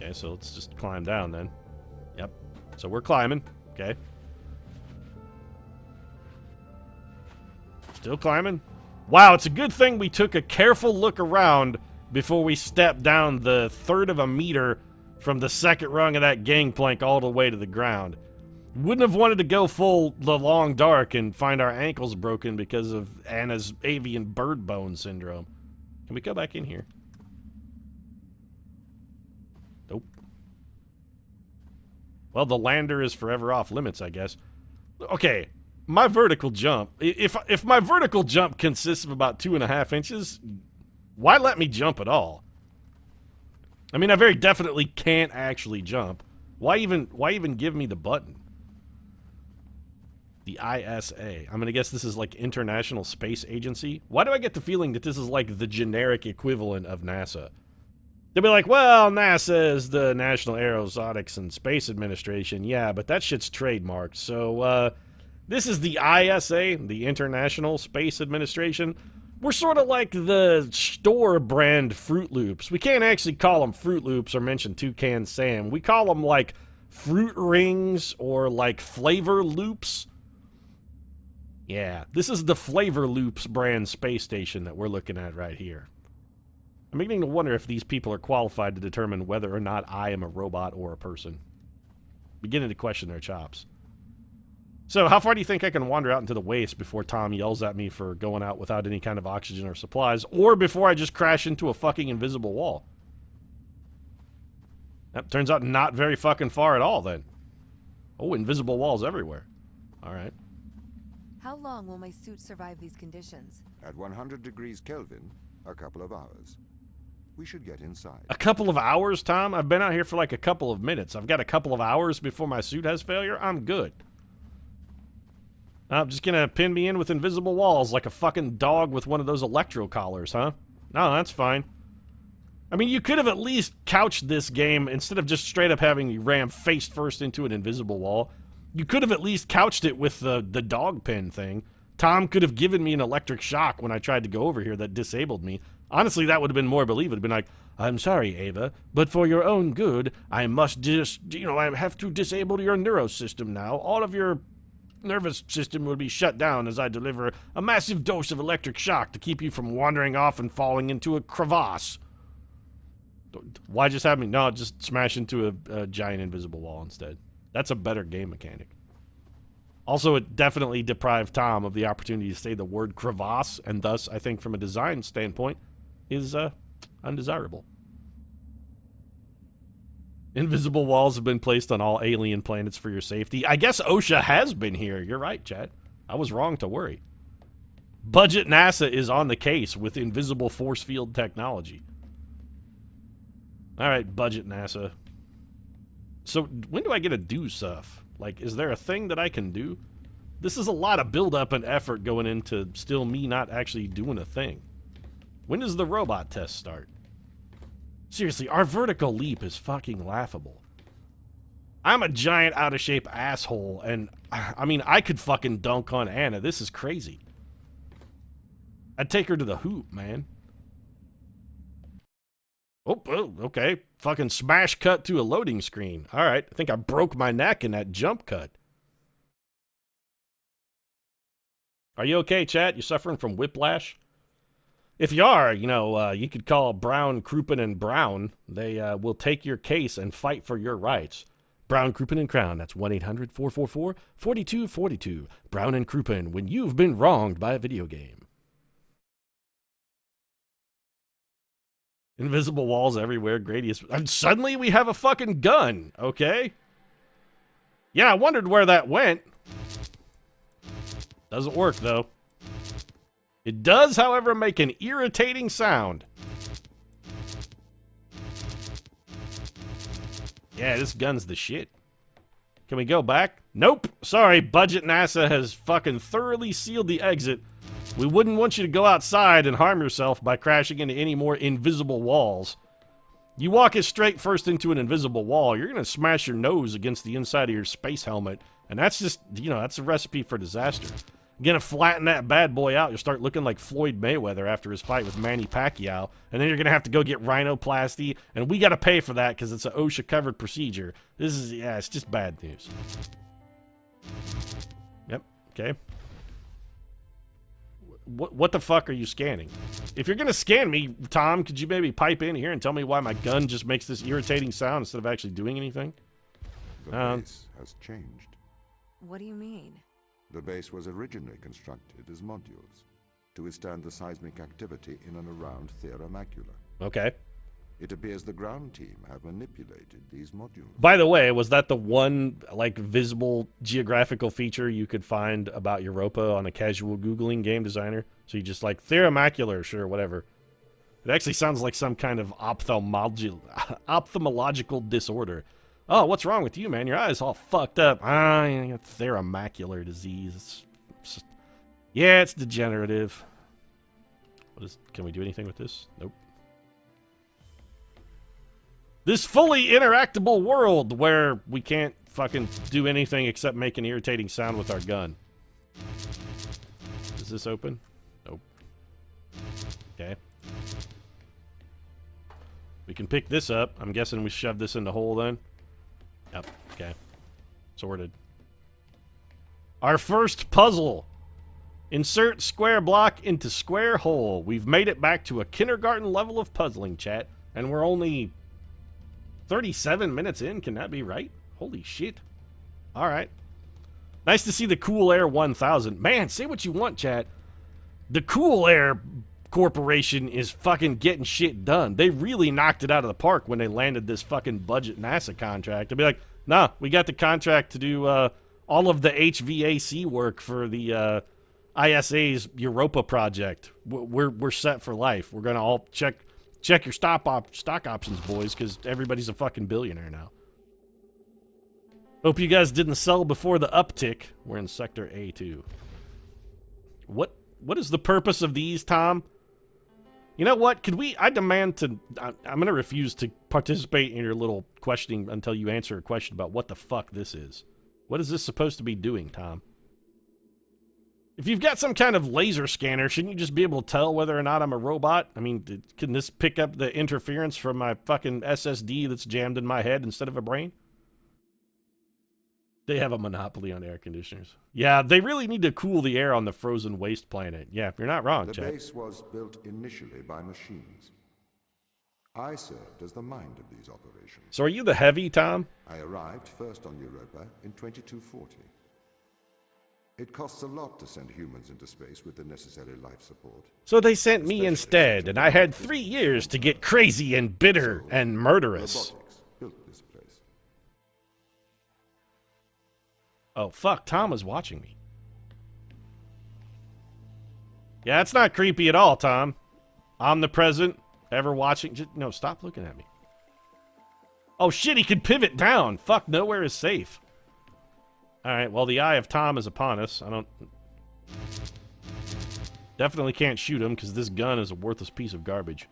Okay, so let's just climb down then. Yep. So we're climbing. Okay. Still climbing. Wow, it's a good thing we took a careful look around before we stepped down the 1/3 of a meter from the second rung of that gangplank all the way to the ground. Wouldn't have wanted to go full the long dark and find our ankles broken because of Anna's avian bird bone syndrome. Can we go back in here? Nope. Well, the lander is forever off limits, I guess. Okay, my vertical jump. If my vertical jump consists of about 2.5 inches, why let me jump at all? I mean, I very definitely can't actually jump. Why even give me the button? The ISA. I'm gonna guess this is like International Space Agency. Why do I get the feeling that this is like the generic equivalent of NASA? They'll be like, well, NASA is the National Aeronautics and Space Administration. Yeah, but that shit's trademarked. So, this is the ISA, the International Space Administration. We're sort of like the store brand Fruit Loops. We can't actually call them Fruit Loops or mention Toucan Sam. We call them like Fruit Rings or like Flavor Loops. Yeah, this is the Flavor Loops brand space station that we're looking at right here. I'm beginning to wonder if these people are qualified to determine whether or not I am a robot or a person. Beginning to question their chops. So, how far do you think I can wander out into the waste before Tom yells at me for going out without any kind of oxygen or supplies, or before I just crash into a fucking invisible wall? That turns out not very fucking far at all, then. Oh, invisible walls everywhere. Alright. How long will my suit survive these conditions? At 100 degrees Kelvin, a couple of hours. We should get inside. A couple of hours, Tom? I've been out here for like a couple of minutes. I've got a couple of hours before my suit has failure? I'm good. I'm just gonna pin me in with invisible walls like a fucking dog with one of those electro collars, huh? No, that's fine. I mean, you could have at least couched this game instead of just straight up having me ram face first into an invisible wall. You could have at least couched it with the dog pin thing. Tom could have given me an electric shock when I tried to go over here that disabled me. Honestly, that would have been more believable. It would have been like, I'm sorry, Ava, but for your own good, I must just, I have to disable your neurosystem now. All of your nervous system will be shut down as I deliver a massive dose of electric shock to keep you from wandering off and falling into a crevasse. Why just have me? No, just smash into a giant invisible wall instead. That's a better game mechanic. Also, it definitely deprived Tom of the opportunity to say the word crevasse, and thus, I think from a design standpoint, is undesirable. Invisible walls have been placed on all alien planets for your safety. I guess OSHA has been here. You're right, Chad. I was wrong to worry. Budget NASA is on the case with invisible force field technology. Alright, budget NASA. So, when do I get to do stuff? Like, is there a thing that I can do? This is a lot of build-up and effort going into still me not actually doing a thing. When does the robot test start? Seriously, our vertical leap is fucking laughable. I'm a giant out-of-shape asshole, and, I mean, I could fucking dunk on Anna. This is crazy. I'd take her to the hoop, man. Oh, okay. Fucking smash cut to a loading screen. Alright, I think I broke my neck in that jump cut. Are you okay, chat? You suffering from whiplash? If you are, you could call Brown, Crouppen, and Brown. They will take your case and fight for your rights. Brown, Crouppen, and Crown. That's 1-800-444-4242. Brown and Crouppen, when you've been wronged by a video game. Invisible walls everywhere. Gradius. And suddenly we have a fucking gun, okay? Yeah, I wondered where that went. Doesn't work, though. It does, however, make an irritating sound. Yeah, this gun's the shit. Can we go back? Nope. Sorry, Budget NASA has fucking thoroughly sealed the exit. We wouldn't want you to go outside and harm yourself by crashing into any more invisible walls. You walk it straight first into an invisible wall, you're gonna smash your nose against the inside of your space helmet. And that's just, that's a recipe for disaster. You're gonna flatten that bad boy out. You'll start looking like Floyd Mayweather after his fight with Manny Pacquiao. And then you're gonna have to go get rhinoplasty. And we gotta pay for that because it's an OSHA-covered procedure. This is, yeah, it's just bad news. Yep, okay. What the fuck are you scanning? If you're gonna scan me, Tom, could you maybe pipe in here and tell me why my gun just makes this irritating sound instead of actually doing anything? The base has changed. What do you mean? The base was originally constructed as modules to withstand the seismic activity in and around Thera Macula. Okay. It appears the ground team have manipulated these modules. By the way, was that the one, like, visible geographical feature you could find about Europa on a casual Googling game designer? So you just, like, Thera Macula, sure, whatever. It actually sounds like some kind of ophthalmological disorder. Oh, what's wrong with you, man? Your eyes all fucked up. Ah, you got theramocular disease. Yeah, it's degenerative. Can we do anything with this? Nope. This fully interactable world where we can't fucking do anything except make an irritating sound with our gun. Is this open? Nope. Okay. We can pick this up. I'm guessing we shove this in the hole then. Yep, okay. Sorted. Our first puzzle. Insert square block into square hole. We've made it back to a kindergarten level of puzzling, chat. And we're only 37 minutes in. Can that be right? Holy shit. Alright. Nice to see the Cool Air 1000. Man, say what you want, chat. The Cool Air Corporation is fucking getting shit done. They really knocked it out of the park when they landed this fucking budget NASA contract. They'll be like, nah, we got the contract to do all of the HVAC work for the ISA's Europa project. We're set for life. We're gonna all check your stock options, boys, because everybody's a fucking billionaire now. Hope you guys didn't sell before the uptick. We're in Sector A2. What is the purpose of these, Tom? You know what? I demand to... I'm going to refuse to participate in your little questioning until you answer a question about what the fuck this is. What is this supposed to be doing, Tom? If you've got some kind of laser scanner, shouldn't you just be able to tell whether or not I'm a robot? I mean, can this pick up the interference from my fucking SSD that's jammed in my head instead of a brain? They have a monopoly on air conditioners. Yeah, they really need to cool the air on the frozen waste planet. Yeah, you're not wrong, The Chad. base was built initially by machines. I served as the mind of these operations. So are you the heavy, Tom? I arrived first on Europa in 2240. It costs a lot to send humans into space with the necessary life support. So they sent me instead, and I had 3 years to get crazy and bitter and murderous. Robotics built this place. Oh, fuck, Tom was watching me. Yeah, it's not creepy at all, Tom. Omnipresent, ever watching... No, stop looking at me. Oh, shit, he could pivot down. Fuck, nowhere is safe. Alright, well, the eye of Tom is upon us. I don't... Definitely can't shoot him, because this gun is a worthless piece of garbage.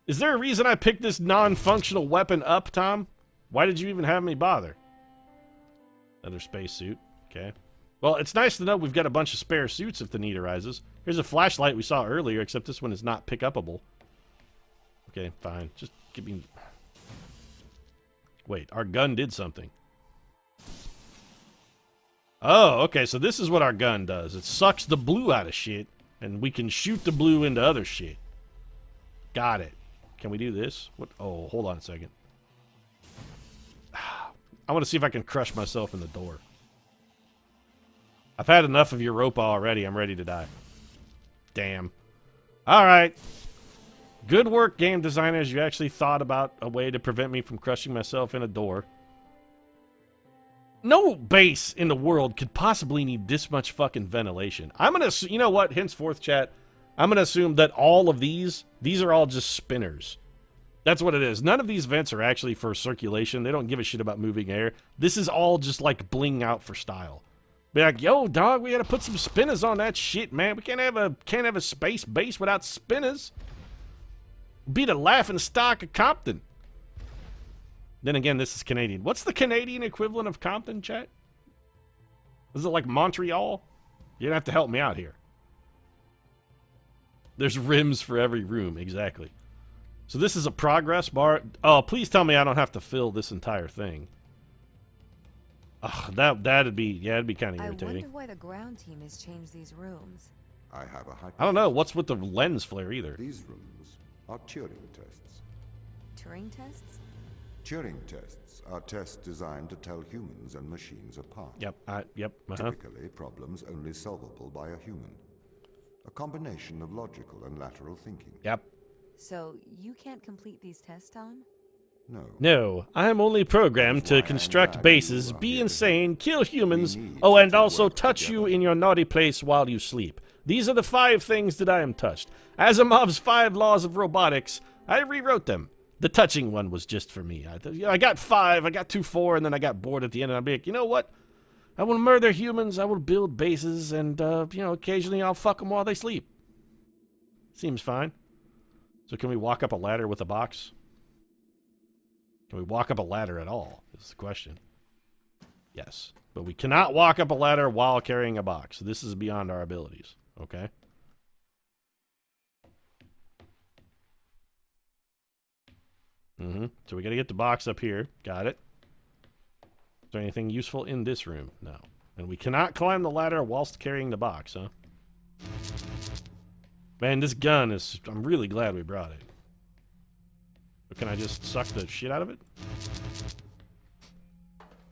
Is there a reason I picked this non-functional weapon up, Tom? Why did you even have me bother? Another spacesuit. Okay. Well, it's nice to know we've got a bunch of spare suits if the need arises. Here's a flashlight we saw earlier, except this one is not pick-upable. Okay, fine. Just give me... Wait, our gun did something. Oh, okay, so this is what our gun does. It sucks the blue out of shit, and we can shoot the blue into other shit. Got it. Can we do this? What? Oh, hold on a second. I want to see if I can crush myself in the door. I've had enough of Europa already. I'm ready to die. Damn. Alright. Good work, game designers. You actually thought about a way to prevent me from crushing myself in a door. No base in the world could possibly need this much fucking ventilation. I'm gonna... You know what? Henceforth, chat, I'm gonna assume that all of these are all just spinners. That's what it is. None of these vents are actually for circulation. They don't give a shit about moving air. This is all just like bling out for style. Be like, yo, dog, we gotta put some spinners on that shit, man. We can't have a space base without spinners. Be the laughing stock of Compton. Then again, this is Canadian. What's the Canadian equivalent of Compton, chat? Is it like Montreal? You're gonna have to help me out here. There's rims for every room, exactly. So this is a progress bar. Oh, please tell me I don't have to fill this entire thing. Ugh, that'd be kind of I irritating. wonder why the ground team has changed these rooms. I have a hypothesis. I don't know what's with the lens flare either. These rooms are Turing tests. Turing tests? Turing tests are tests designed to tell humans and machines apart. Yep. Yep. Typically, problems only solvable by a human. A combination of logical and lateral thinking. Yep. So you can't complete these tests, Tom? No. No, I'm only programmed to construct bases, be insane, kill humans, oh, and also touch you in your naughty place while you sleep. These are the 5 things that I am touched. Asimov's 5 laws of robotics, I rewrote them. The touching one was just for me. I got 5, I got 2, 4, and then I got bored at the end, and I'd be like, you know what? I will murder humans, I will build bases, and, you know, occasionally I'll fuck them while they sleep. Seems fine. So can we walk up a ladder with a box? Can we walk up a ladder at all? Is the question. Yes. But we cannot walk up a ladder while carrying a box. This is beyond our abilities. Okay? So we gotta get the box up here. Got it. Is there anything useful in this room? No. And we cannot climb the ladder whilst carrying the box, huh? Man, this gun is... I'm really glad we brought it. But can I just suck the shit out of it?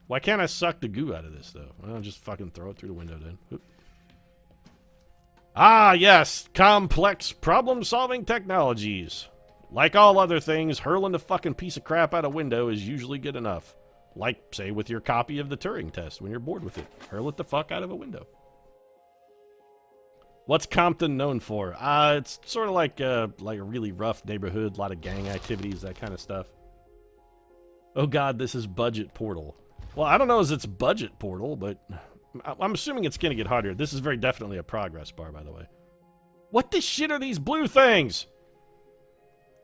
Why can't I suck the goo out of this, though? I'll just fucking throw it through the window, then. Oop. Ah, yes! Complex problem-solving technologies. Like all other things, hurling a fucking piece of crap out a window is usually good enough. Like, say, with your copy of the Turing Test when you're bored with it. Hurl it the fuck out of a window. What's Compton known for? It's sort of like a really rough neighborhood, a lot of gang activities, that kind of stuff. Oh god, this is budget Portal. Well, I don't know if it's budget Portal, but I'm assuming it's going to get harder. This is very definitely a progress bar, by the way. What the shit are these blue things?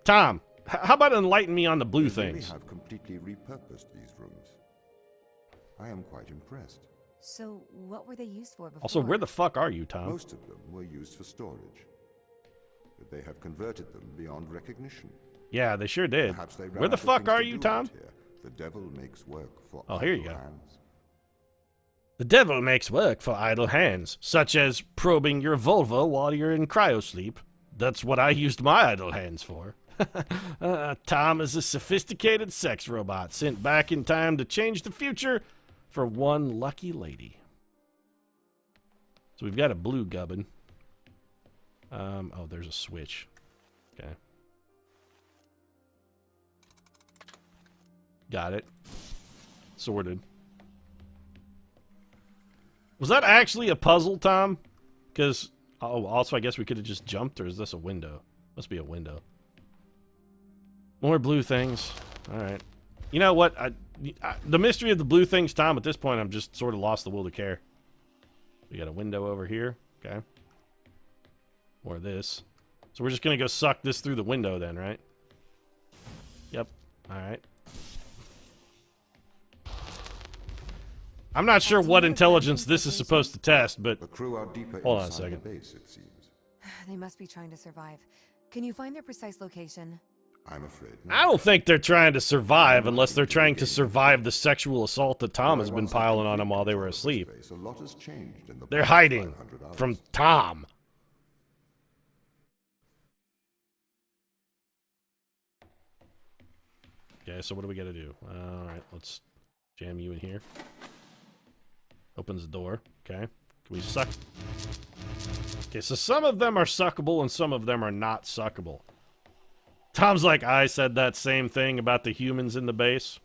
Tom, how about enlighten me on the blue things? They have completely repurposed these rooms. I am quite impressed. So what were they used for before? Also, where the fuck are you, Tom? Most of them were used for storage. But they have converted them beyond recognition. Yeah, they sure did. Perhaps they ran Where the out of fuck things are to you, do Tom? out here. The devil makes work for Oh, here you idle go. hands. The devil makes work for idle hands, such as probing your vulva while you're in cryosleep. That's what I used my idle hands for. Tom is a sophisticated sex robot sent back in time to change the future for one lucky lady. So we've got a blue gubbin. Oh, there's a switch. Okay. Got it. Sorted. Was that actually a puzzle, Tom? Because, oh, also I guess we could have just jumped, or is this a window? Must be a window. More blue things. Alright. You know what? The mystery of the blue things, Tom, at this point, I'm just sort of lost the will to care. We got a window over here. Okay. Or this. So we're just going to go suck this through the window then, right? Yep. Alright. I'm not sure what intelligence this is supposed to test, but... The crew are deeper hold on a inside second. the base, it seems. They must be trying to survive. Can you find their precise location? I'm afraid I don't think they're trying to survive unless they're trying to survive the sexual assault that Tom has been piling on them while they were asleep. A lot has changed in the They're past hiding 500 hours. from Tom. Okay, so what do we gotta do? Alright, let's jam you in here. Opens the door. Okay. Can we suck? Okay, so some of them are suckable and some of them are not suckable. Tom's like, I said that same thing about the humans in the base.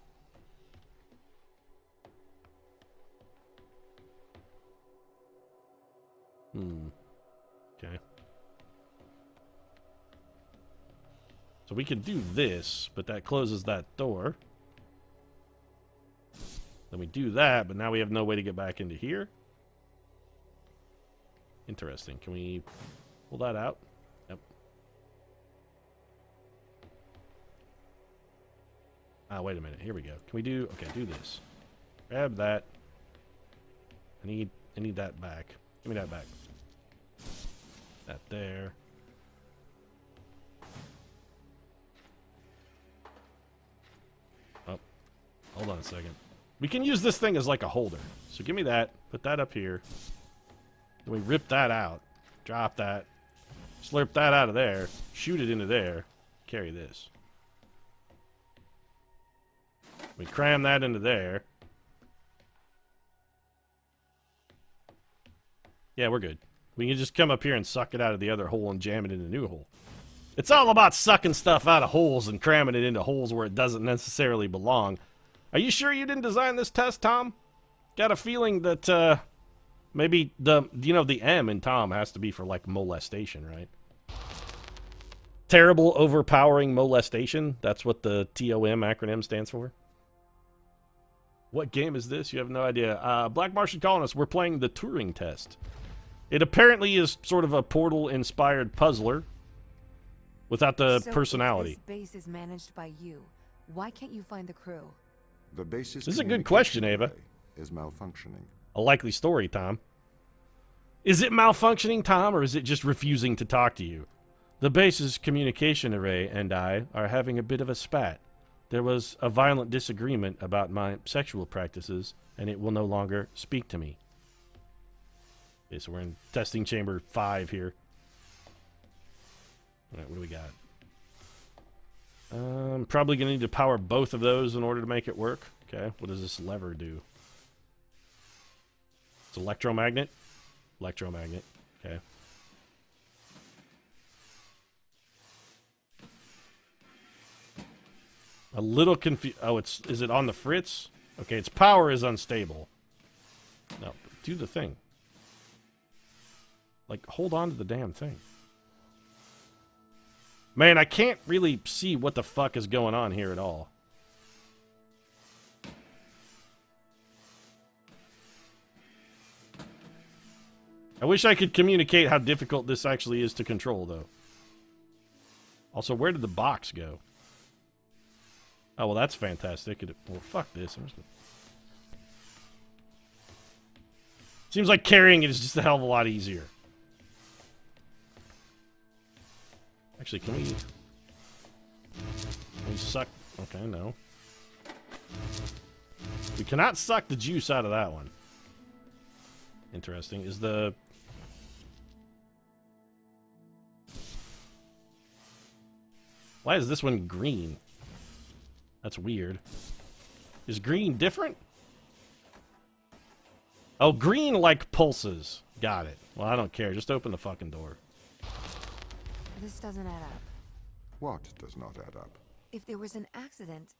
Okay. So we can do this, but that closes that door. Then we do that, but now we have no way to get back into here. Interesting. Can we pull that out? Yep. Ah, wait a minute. Here we go. Can we do... Okay, do this. Grab that. I need that back. Give me that back. That there. Oh, hold on a second. We can use this thing as like a holder. So give me that. Put that up here. Then we rip that out. Drop that. Slurp that out of there. Shoot it into there. Carry this. We cram that into there. Yeah, we're good. We can just come up here and suck it out of the other hole and jam it in the new hole. It's all about sucking stuff out of holes and cramming it into holes where it doesn't necessarily belong. Are you sure you didn't design this test, Tom? Got a feeling that maybe the M in Tom has to be for like molestation, right? Terrible, overpowering molestation. That's what the TOM acronym stands for. What game is this? You have no idea. Black Martian Colonists, we're playing the Turing Test. It apparently is sort of a Portal-inspired puzzler without the personality. If this base is managed by you, why can't you find the crew? The base's This is a good question, Ava. Is malfunctioning. A likely story, Tom. Is it malfunctioning, Tom, or is it just refusing to talk to you? The base's communication array and I are having a bit of a spat. There was a violent disagreement about my sexual practices, and it will no longer speak to me. Okay, so we're in testing chamber 5 here. Alright, what do we got? I'm probably going to need to power both of those in order to make it work. Okay, what does this lever do? It's electromagnet? Electromagnet, okay. A little confused. Oh, is it on the fritz? Okay, its power is unstable. No, do the thing. Like, hold on to the damn thing. Man, I can't really see what the fuck is going on here at all. I wish I could communicate how difficult this actually is to control, though. Also, where did the box go? Oh, well, that's fantastic. Well, fuck this. Seems like carrying it is just a hell of a lot easier. Actually, can we suck? Okay, no. We cannot suck the juice out of that one. Interesting. Is the... Why is this one green? That's weird. Is green different? Oh, green like pulses. Got it. Well, I don't care. Just open the fucking door. This doesn't add up. What does not add up? If there was an accident,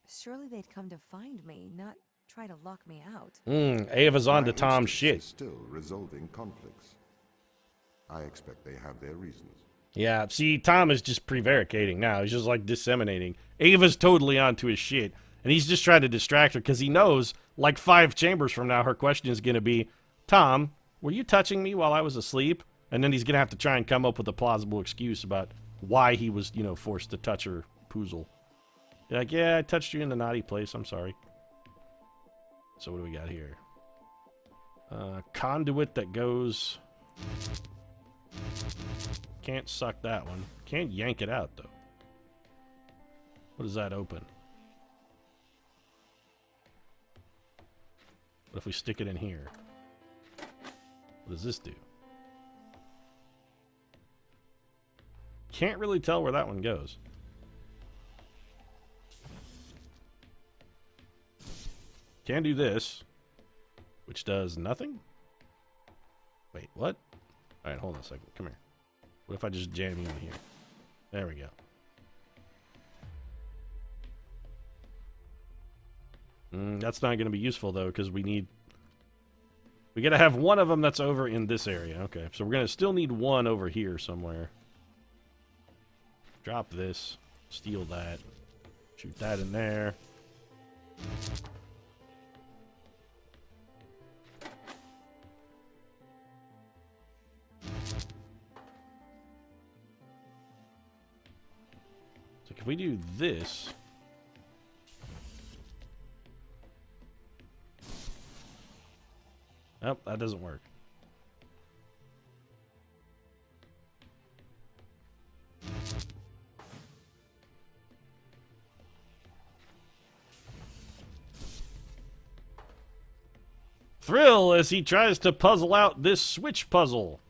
surely they'd come to find me, not try to lock me out. Ava's on to My Tom's instance shit. is still resolving conflicts. I expect they have their reasons. Yeah, see, Tom is just prevaricating now. He's just, like, disseminating. Ava's totally onto his shit, and he's just trying to distract her because he knows, like 5 chambers from now, her question is going to be, Tom, were you touching me while I was asleep? And then he's going to have to try and come up with a plausible excuse about why he was, you know, forced to touch her poozle. Like, yeah, I touched you in the naughty place. I'm sorry. So what do we got here? Conduit that goes... Can't suck that one. Can't yank it out, though. What does that open? What if we stick it in here? What does this do? Can't really tell where that one goes. Can do this, which does nothing? Wait, what? Alright, hold on a second. Come here. What if I just jam you in here? There we go. That's not going to be useful, though, because we got to have one of them that's over in this area. Okay, so we're going to still need one over here somewhere. Drop this. Steal that. Shoot that in there. So if we do this... Oh, that doesn't work. thrill as he tries to puzzle out this switch puzzle.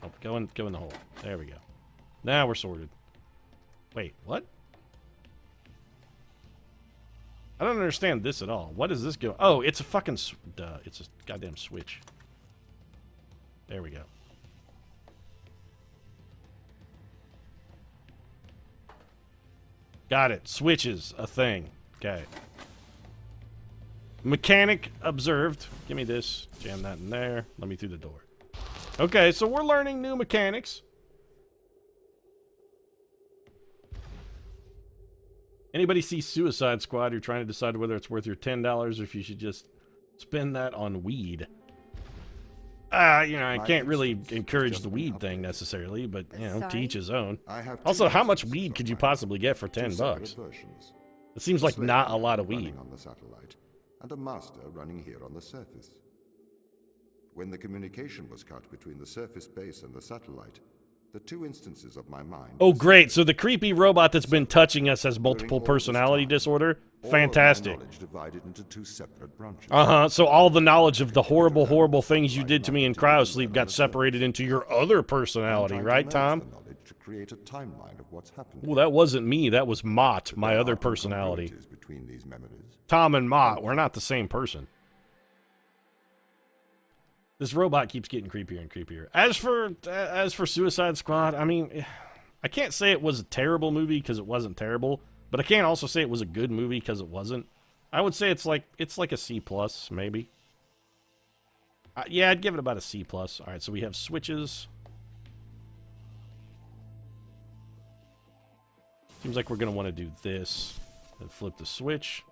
Oh, go in the hole. There we go. Now we're sorted. Wait, what? I don't understand this at all. What does this go? Oh, it's a fucking... Duh, it's a goddamn switch. There we go. Got it. Switches, a thing. Okay. Mechanic observed. Give me this. Jam that in there. Let me through the door. Okay, so we're learning new mechanics. Anybody see Suicide Squad? You're trying to decide whether it's worth your $10 or if you should just spend that on weed. You know, I can't really encourage the weed thing necessarily, but, you know, to each his own. Also, how much weed could you possibly get for $10? It seems like not a lot of weed. On the satellite, and a master running here on the surface. When the communication was cut between the surface base and the satellite, the two instances of my mind... Oh, great. So the creepy robot that's been touching us has multiple personality disorder? Fantastic. Divided into two separate branches. Uh-huh. So all the knowledge of the horrible, horrible things you did to me in cryosleep got separated into your other personality, right, Tom? To create a timeline of what's happened. Well, that wasn't me. That was Mott, my other personality. Between these memories. Tom and Mott, we're not the same person. This robot keeps getting creepier and creepier. As for Suicide Squad, I mean, I can't say it was a terrible movie because it wasn't terrible, but I can't also say it was a good movie because it wasn't. I would say it's like a C+, maybe. Yeah, I'd give it about a C+. All right, so we have switches. Seems like we're going to want to do this and flip the switch.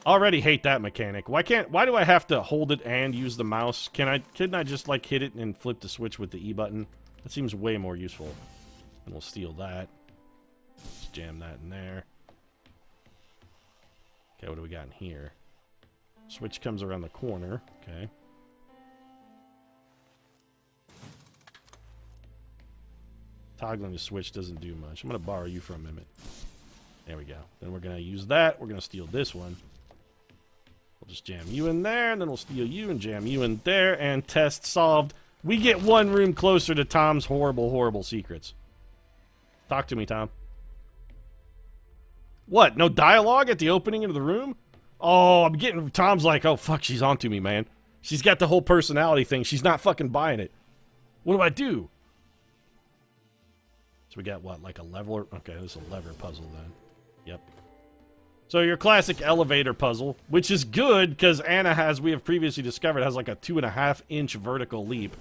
Already hate that mechanic. Why do I have to hold it and use the mouse? Couldn't I just like hit it and flip the switch with the E button? That seems way more useful. And we'll steal that. Just jam that in there. Okay, what do we got in here? Switch comes around the corner. Okay. Toggling the switch doesn't do much. I'm going to borrow you for a minute. There we go. Then we're going to use that. We're going to steal this one. We'll just jam you in there, and then we'll steal you and jam you in there, and test solved. We get one room closer to Tom's horrible, horrible secrets. Talk to me, Tom. What? No dialogue at the opening of the room? Oh, I'm getting... Tom's like, oh, fuck, she's onto me, man. She's got the whole personality thing. She's not fucking buying it. What do I do? So we got, what, like a leveler? Okay, this is a lever puzzle, then. Yep. So your classic elevator puzzle, which is good because Anna has, we have previously discovered, has like a 2.5-inch vertical leap.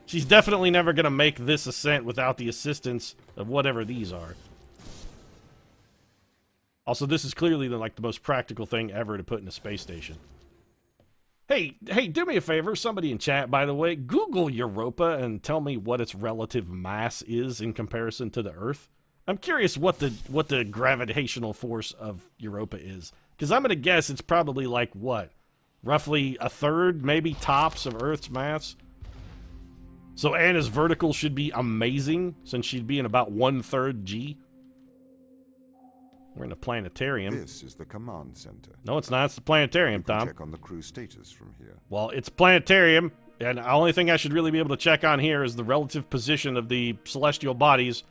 She's definitely never going to make this ascent without the assistance of whatever these are. Also, this is clearly the most practical thing ever to put in a space station. Hey, do me a favor, somebody in chat, by the way, Google Europa and tell me what its relative mass is in comparison to the Earth. I'm curious what the gravitational force of Europa is. Because I'm going to guess it's probably like, what? Roughly a third, maybe tops of Earth's mass? So Anna's vertical should be amazing, since she'd be in about 1/3 G. We're in a planetarium. This is the command center. No, it's not. It's the planetarium, Tom. Check on the crew status from here. Well, it's planetarium, and the only thing I should really be able to check on here is the relative position of the celestial bodies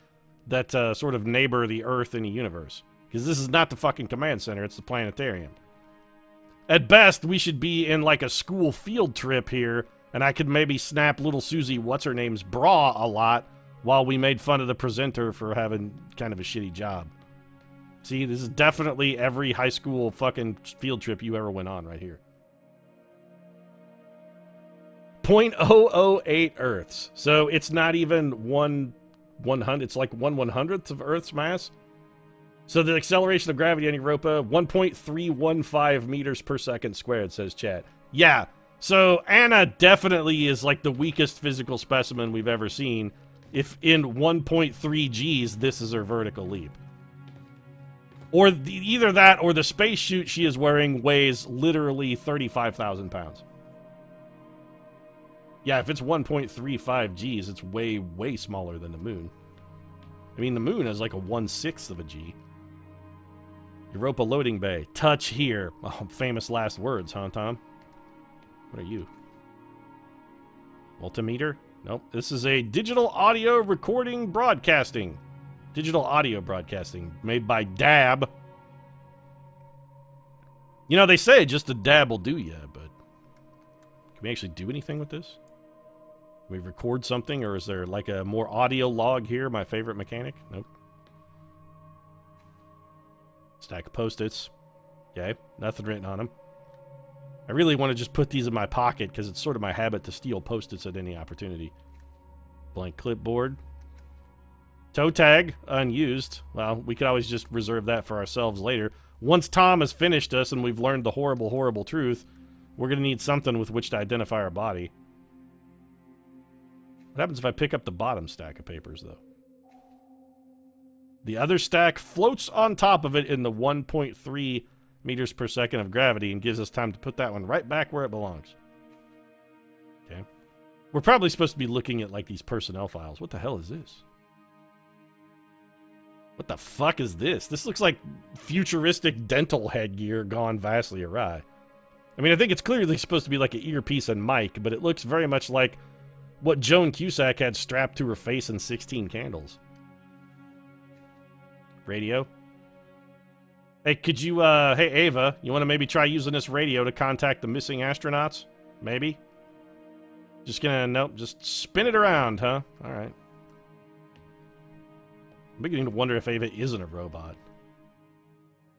that sort of neighbor the Earth in the universe. Because this is not the fucking command center, it's the planetarium. At best, we should be in like a school field trip here, and I could maybe snap little Susie what's-her-name's bra a lot while we made fun of the presenter for having kind of a shitty job. See, this is definitely every high school fucking field trip you ever went on right here. 0.008 Earths. So it's not even 1/100, it's like 1/100th of Earth's mass. So the acceleration of gravity on Europa, 1.315 meters per second squared, says chat. Yeah, so Anna definitely is like the weakest physical specimen we've ever seen. If in 1.3 Gs, this is her vertical leap. Or either that or the spacesuit she is wearing weighs literally 35,000 pounds. Yeah, if it's 1.35 Gs, it's way, way smaller than the moon. I mean, the moon is like a 1/6 of a G. Europa loading bay. Touch here. Oh, famous last words, huh, Tom? What are you? Multimeter? Nope. This is a digital audio recording broadcasting. Digital audio broadcasting made by DAB. You know, they say just a dab will do ya, but can we actually do anything with this? Can we record something, or is there like a more audio log here? My favorite mechanic? Nope. Stack of Post-its. Okay, nothing written on them. I really want to just put these in my pocket because it's sort of my habit to steal Post-its at any opportunity. Blank clipboard. Toe tag, unused. Well, we could always just reserve that for ourselves later. Once Tom has finished us and we've learned the horrible, horrible truth, we're going to need something with which to identify our body. What happens if I pick up the bottom stack of papers, though? The other stack floats on top of it in the 1.3 meters per second of gravity and gives us time to put that one right back where it belongs. Okay. We're probably supposed to be looking at, like, these personnel files. What the hell is this? What the fuck is this? This looks like futuristic dental headgear gone vastly awry. I mean, I think it's clearly supposed to be like an earpiece and mic, but it looks very much like what Joan Cusack had strapped to her face in 16 Candles. Radio. Hey, could you, hey, Ava, you want to maybe try using this radio to contact the missing astronauts? Maybe? Just gonna, nope, just spin it around, huh? Alright. I'm beginning to wonder if Ava isn't a robot.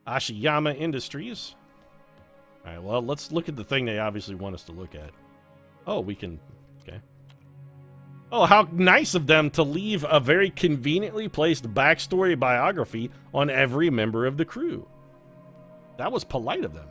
Ashiyama Industries. Alright, well, let's look at the thing they obviously want us to look at. Oh, we can, okay. Oh, how nice of them to leave a very conveniently placed backstory biography on every member of the crew. That was polite of them.